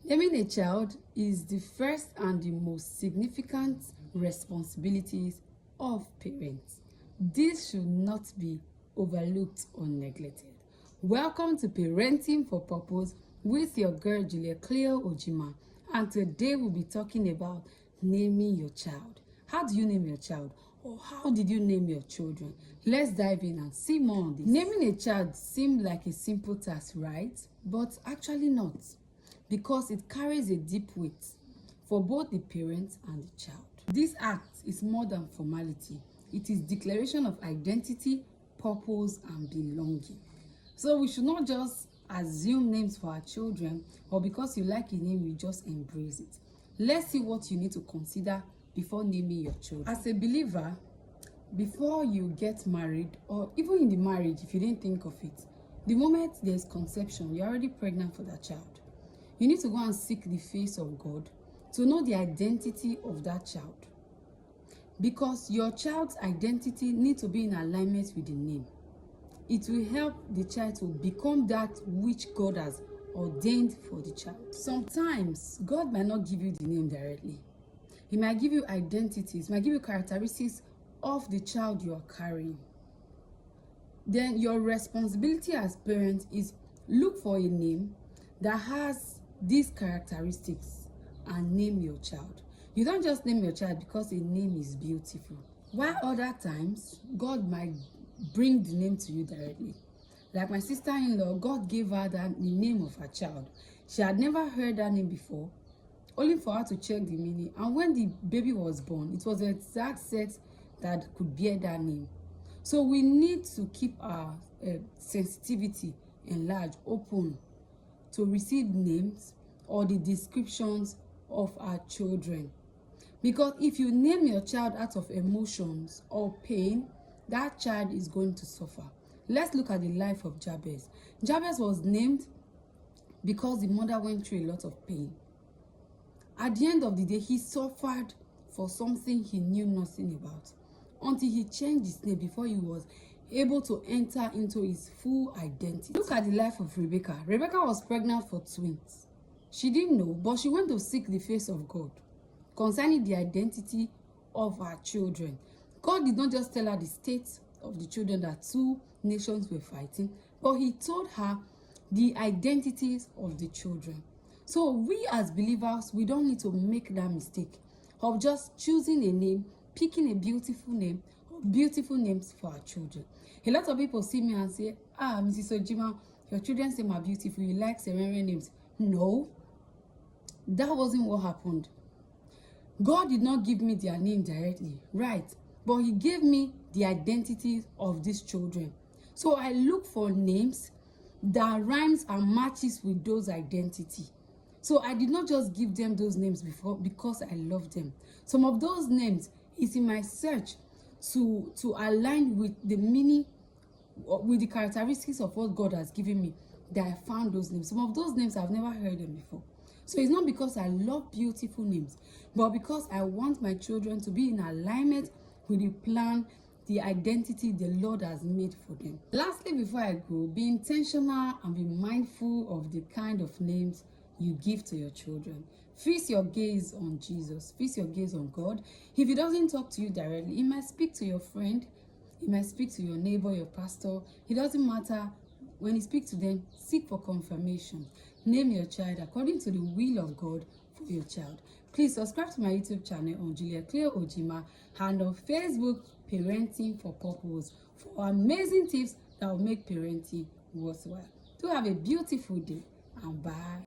Naming a child is the first and the most significant responsibilities of parents. This should not be overlooked or neglected. Welcome to Parenting for Purpose with your girl Julia Cleo Ojima, and today we'll be talking about naming your child. How do you name your child? Or how did you name your children? Let's dive in and see more on this. Naming a child seems like a simple task, right? But actually not, because it carries a deep weight for both the parent and the child. This act is more than formality. It is declaration of identity, purpose, and belonging. So we should not just assume names for our children, or because you like a name, you just embrace it. Let's see what you need to consider before naming your children. As a believer, before you get married, or even in the marriage, if you didn't think of it, the moment there's conception, you're already pregnant for that child. You need to go and seek the face of God to know the identity of that child, because your child's identity needs to be in alignment with the name. It will help the child to become that which God has ordained for the child. Sometimes God might not give you the name directly. He might give you identities, might give you characteristics of the child you are carrying. Then your responsibility as parents is look for a name that has these characteristics and name your child. You don't just name your child because a name is beautiful. While other times, God might bring the name to you directly. Like my sister-in-law, God gave her the name of her child. She had never heard that name before, only for her to check the meaning. And when the baby was born, it was the exact sex that could bear that name. So we need to keep our sensitivity enlarged, open to receive names or the descriptions of our children. Because if you name your child out of emotions or pain, that child is going to suffer. Let's look at the life of Jabez. Jabez was named because the mother went through a lot of pain. At the end of the day, he suffered for something he knew nothing about, until he changed his name before he was able to enter into his full identity. Look at the life of Rebecca. Rebecca was pregnant for twins. She didn't know, but she went to seek the face of God concerning the identity of her children. God did not just tell her the state of the children that two nations were fighting, but he told her the identities of the children. So we as believers, we don't need to make that mistake of just choosing a name, picking a beautiful name, or beautiful names for our children. A lot of people see me and say, Mrs. Ojima, your children's name are beautiful, you like Serene names. No, that wasn't what happened. God did not give me their name directly, right? But he gave me the identities of these children. So I look for names that rhymes and matches with those identities. So I did not just give them those names before because I love them. Some of those names is in my search to align with the meaning, with the characteristics of what God has given me, that I found those names. Some of those names I've never heard them before. So it's not because I love beautiful names, but because I want my children to be in alignment with the plan, the identity the Lord has made for them. Lastly, before I go, be intentional and be mindful of the kind of names you give to your children. Fix your gaze on Jesus. Fix your gaze on God. If he doesn't talk to you directly, he might speak to your friend. He might speak to your neighbor, your pastor. It doesn't matter. When you speak to them, seek for confirmation. Name your child according to the will of God for your child. Please subscribe to my YouTube channel on Julia Cleo Ojima, and on Facebook, Parenting for Purpose, for amazing tips that will make parenting worthwhile. Do have a beautiful day, and bye.